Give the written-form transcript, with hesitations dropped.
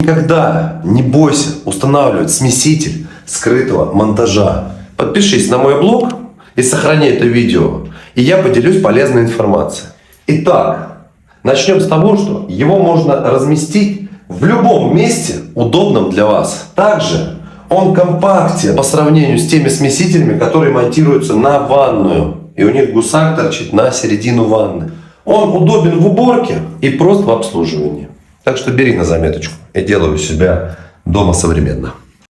никогда не бойся устанавливать смеситель скрытого монтажа. Подпишись на мой блог и сохрани это видео, и я поделюсь полезной информацией. Итак, начнем с того, что его можно разместить в любом месте, удобном для вас. Также он компактен по сравнению с теми смесителями, которые монтируются на ванную. И у них гусак торчит на середину ванны. Он удобен в уборке и прост в обслуживании. Так что бери на заметочку и делай у себя дома современно.